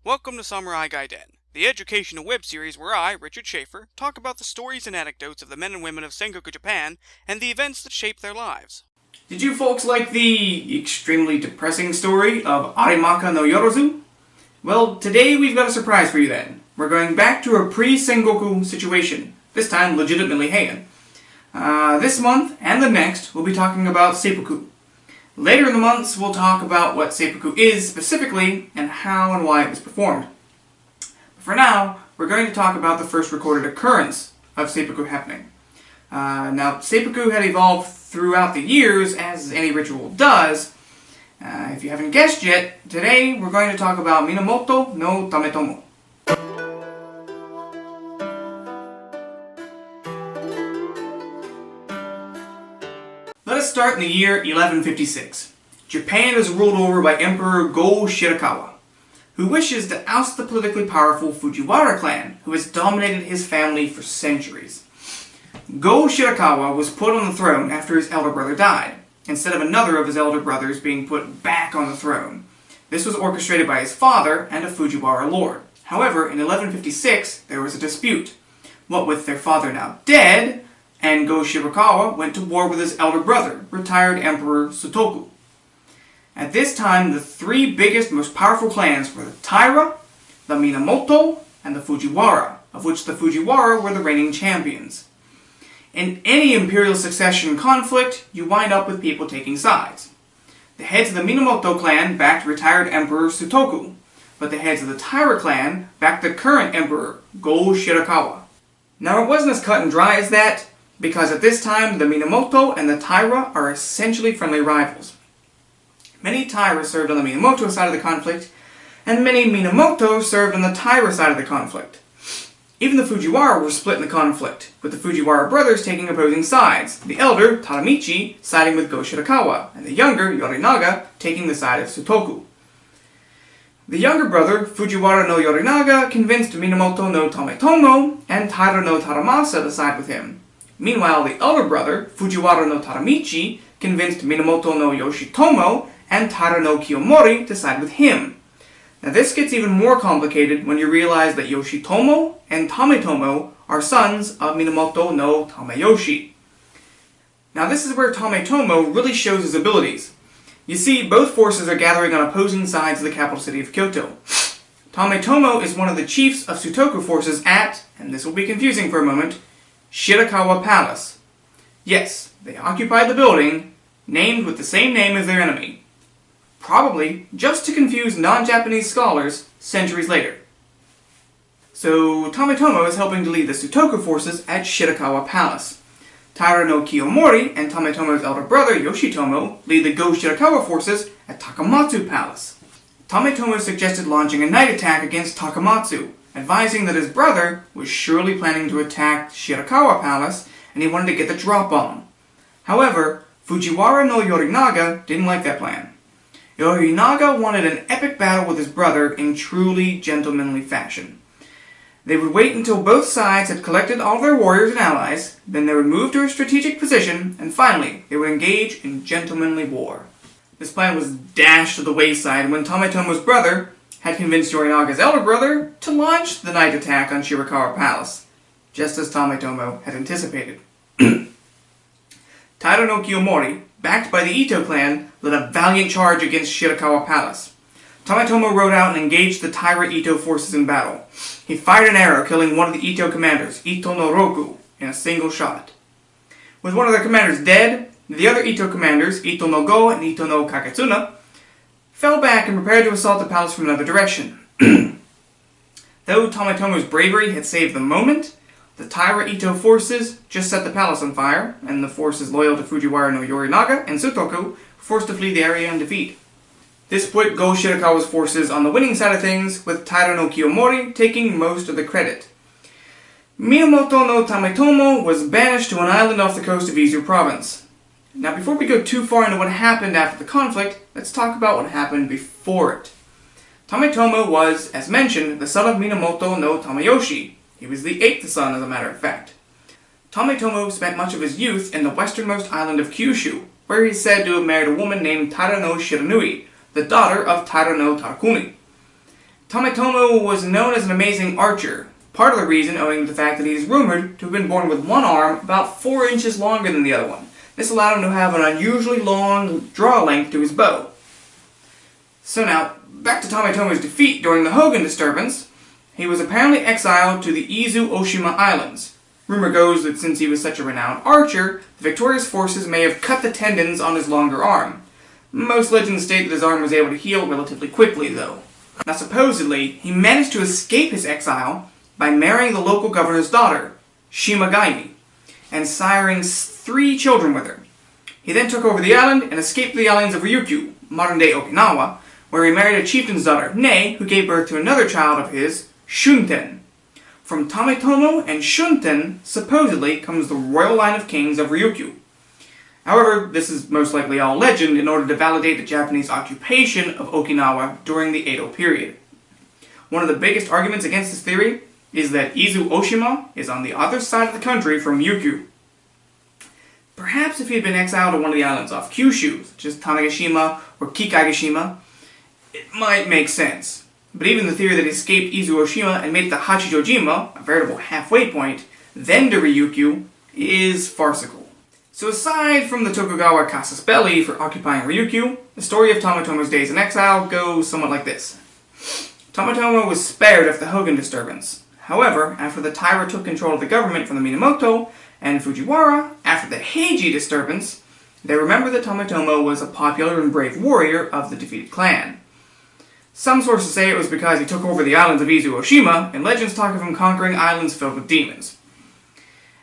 Welcome to Samurai Gaiden, the educational web series where I, Richard Shaffer, talk about the stories and anecdotes of the men and women of Sengoku Japan and the events that shape their lives. Did you folks like the extremely depressing story of Arimaka no Yorozu? Well, today we've got a surprise for you then. We're going back to a pre-Sengoku situation, this time legitimately Heian. This month and the next we'll be talking about Seppuku. Later in the months we'll talk about what Seppuku is specifically and how and why it was performed. But for now, we're going to talk about the first recorded occurrence of Seppuku happening. Now, Seppuku had evolved throughout the years, as any ritual does. If you haven't guessed yet, today we're going to talk about Minamoto no Tametomo. Let us start in the year 1156. Japan is ruled over by Emperor Go-Shirakawa, who wishes to oust the politically powerful Fujiwara clan, who has dominated his family for centuries. Go-Shirakawa was put on the throne after his elder brother died, instead of another of his elder brothers being put back on the throne. This was orchestrated by his father and a Fujiwara lord. However, in 1156, there was a dispute. What with their father now dead, and Go-Shirakawa went to war with his elder brother, retired Emperor Sutoku. At this time, the three biggest, most powerful clans were the Taira, the Minamoto, and the Fujiwara, of which the Fujiwara were the reigning champions. In any imperial succession conflict, you wind up with people taking sides. The heads of the Minamoto clan backed retired Emperor Sutoku, but the heads of the Taira clan backed the current emperor, Go-Shirakawa. Now it wasn't as cut and dry as that, because at this time the Minamoto and the Taira are essentially friendly rivals. Many Taira served on the Minamoto side of the conflict, and many Minamoto served on the Taira side of the conflict. Even the Fujiwara were split in the conflict, with the Fujiwara brothers taking opposing sides, the elder, Tameyoshi, siding with Go-Shirakawa, and the younger, Yorinaga, taking the side of Sutoku. The younger brother, Fujiwara no Yorinaga, convinced Minamoto no Tametomo and Taira no Taramasa to side with him. Meanwhile, the elder brother, Fujiwara no Tameyoshi, convinced Minamoto no Yoshitomo and Taira no Kiyomori to side with him. Now this gets even more complicated when you realize that Yoshitomo and Tametomo are sons of Minamoto no Tameyoshi. Now this is where Tametomo really shows his abilities. You see, both forces are gathering on opposing sides of the capital city of Kyoto. Tametomo is one of the chiefs of Sutoku forces at, and this will be confusing for a moment, Shirakawa Palace. Yes, they occupied the building, named with the same name as their enemy. Probably just to confuse non-Japanese scholars centuries later. So Tametomo is helping to lead the Sutoku forces at Shirakawa Palace. Taira no Kiyomori and Tametomo's elder brother Yoshitomo lead the Go-Shirakawa forces at Takamatsu Palace. Tametomo suggested launching a night attack against Takamatsu, advising that his brother was surely planning to attack Shirakawa Palace and he wanted to get the drop on him. However, Fujiwara no Yorinaga didn't like that plan. Yorinaga wanted an epic battle with his brother in truly gentlemanly fashion. They would wait until both sides had collected all their warriors and allies, then they would move to a strategic position, and finally they would engage in gentlemanly war. This plan was dashed to the wayside when Tametomo's brother had convinced Yorinaga's elder brother to launch the night attack on Shirakawa Palace, just as Tametomo had anticipated. Taira no Kiyomori, backed by the Ito clan, led a valiant charge against Shirakawa Palace. Tametomo rode out and engaged the Taira Ito forces in battle. He fired an arrow, killing one of the Ito commanders, Ito no Roku, in a single shot. With one of their commanders dead, the other Ito commanders, Ito no Go and Ito no Kaketsuna, fell back and prepared to assault the palace from another direction. Though Tametomo's bravery had saved the moment, the Taira Ito forces just set the palace on fire, and the forces loyal to Fujiwara no Yorinaga and Sutoku were forced to flee the area in defeat. This put Go-Shirakawa's forces on the winning side of things, with Taira no Kiyomori taking most of the credit. Minamoto no Tametomo was banished to an island off the coast of Izu province. Now before we go too far into what happened after the conflict, let's talk about what happened before it. Tametomo was, as mentioned, the son of Minamoto no Tameyoshi. He was the eighth son, as a matter of fact. Tametomo spent much of his youth in the westernmost island of Kyushu, where he is said to have married a woman named Taira no Shiranui, the daughter of Taira no Tarakuni. Tametomo was known as an amazing archer, part of the reason owing to the fact that he is rumored to have been born with one arm about 4 inches longer than the other one. This allowed him to have an unusually long draw length to his bow. So now, back to Tametomo's defeat during the Hogan disturbance. He was apparently exiled to the Izu-Oshima Islands. Rumor goes that since he was such a renowned archer, the victorious forces may have cut the tendons on his longer arm. Most legends state that his arm was able to heal relatively quickly, though. Now supposedly, he managed to escape his exile by marrying the local governor's daughter, Shimagaimi, and siring 3 children with her. He then took over the island and escaped to the islands of Ryukyu, modern-day Okinawa, where he married a chieftain's daughter, Nei, who gave birth to another child of his, Shunten. From Tametomo and Shunten, supposedly, comes the royal line of kings of Ryukyu. However, this is most likely all legend in order to validate the Japanese occupation of Okinawa during the Edo period. One of the biggest arguments against this theory is that Izu-Oshima is on the other side of the country from Ryukyu. Perhaps if he had been exiled to one of the islands off Kyushu, such as Tanegashima or Kikagashima, it might make sense. But even the theory that he escaped Izu-Oshima and made it to Hachijojima, a veritable halfway point, then to Ryukyu, is farcical. So aside from the Tokugawa casus belli for occupying Ryukyu, the story of Tametomo's days in exile goes somewhat like this. Tametomo was spared of the Hogan disturbance. However, after the Taira took control of the government from the Minamoto and Fujiwara, after the Heiji disturbance, they remembered that Tametomo was a popular and brave warrior of the defeated clan. Some sources say it was because he took over the islands of Izu-Oshima, and legends talk of him conquering islands filled with demons.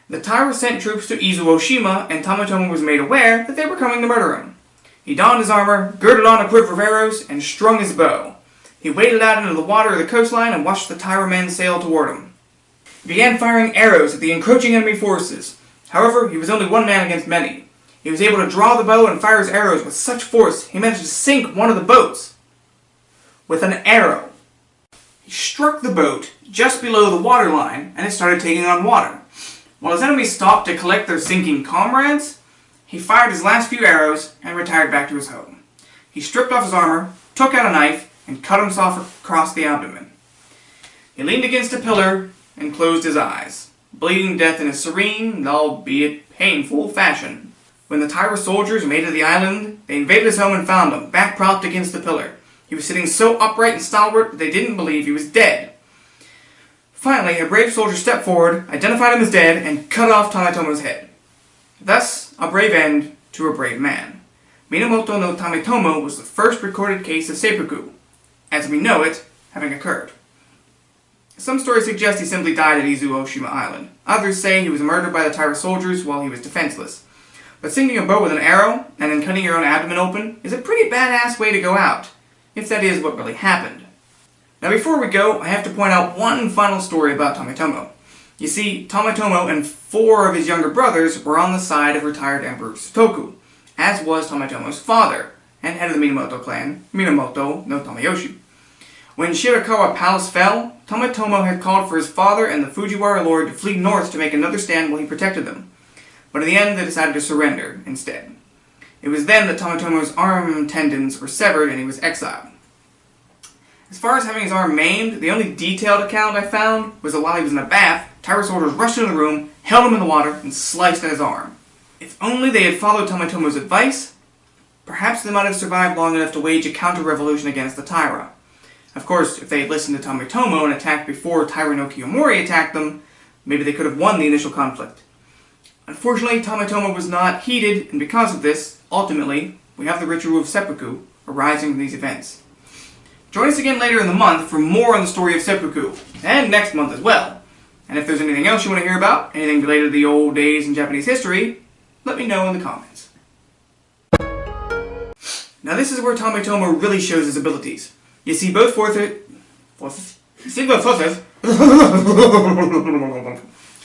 The Taira sent troops to Izu-Oshima, and Tametomo was made aware that they were coming to murder him. He donned his armor, girded on a quiver of arrows, and strung his bow. He waded out into the water of the coastline and watched the Taira men sail toward him. He began firing arrows at the encroaching enemy forces. However, he was only one man against many. He was able to draw the bow and fire his arrows with such force he managed to sink one of the boats with an arrow. He struck the boat just below the waterline, and it started taking on water. While his enemies stopped to collect their sinking comrades, he fired his last few arrows and retired back to his home. He stripped off his armor, took out a knife, and cut himself across the abdomen. He leaned against a pillar and closed his eyes, bleeding death in a serene, albeit painful, fashion. When the Taira soldiers made it to the island, they invaded his home and found him, back propped against the pillar. He was sitting so upright and stalwart that they didn't believe he was dead. Finally, a brave soldier stepped forward, identified him as dead, and cut off Tametomo's head. Thus, a brave end to a brave man. Minamoto no Tametomo was the first recorded case of seppuku, as we know it, having occurred. Some stories suggest he simply died at Izu-Oshima Island. Others say he was murdered by the Taira soldiers while he was defenseless. But sinking a bow with an arrow, and then cutting your own abdomen open, is a pretty badass way to go out, if that is what really happened. Now before we go, I have to point out one final story about Tametomo. You see, Tametomo and 4 of his younger brothers were on the side of retired Emperor Seppuku, as was Tametomo's father, and head of the Minamoto clan, Minamoto no Tameyoshi. When Shirakawa Palace fell, Tametomo had called for his father and the Fujiwara lord to flee north to make another stand while he protected them. But in the end, they decided to surrender instead. It was then that Tametomo's arm tendons were severed and he was exiled. As far as having his arm maimed, the only detailed account I found was that while he was in a bath, Taira soldiers rushed into the room, held him in the water, and sliced at his arm. If only they had followed Tametomo's advice, perhaps they might have survived long enough to wage a counter-revolution against the Taira. Of course, if they had listened to Tametomo and attacked before Taira no Kiyomori attacked them, maybe they could have won the initial conflict. Unfortunately, Tametomo was not heeded, and because of this, ultimately, we have the ritual of seppuku arising from these events. Join us again later in the month for more on the story of seppuku, and next month as well. And if there's anything else you want to hear about, anything related to the old days in Japanese history, let me know in the comments. Now this is where Tametomo really shows his abilities. You see both forces.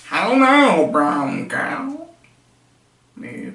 How now, brown cow? Yeah.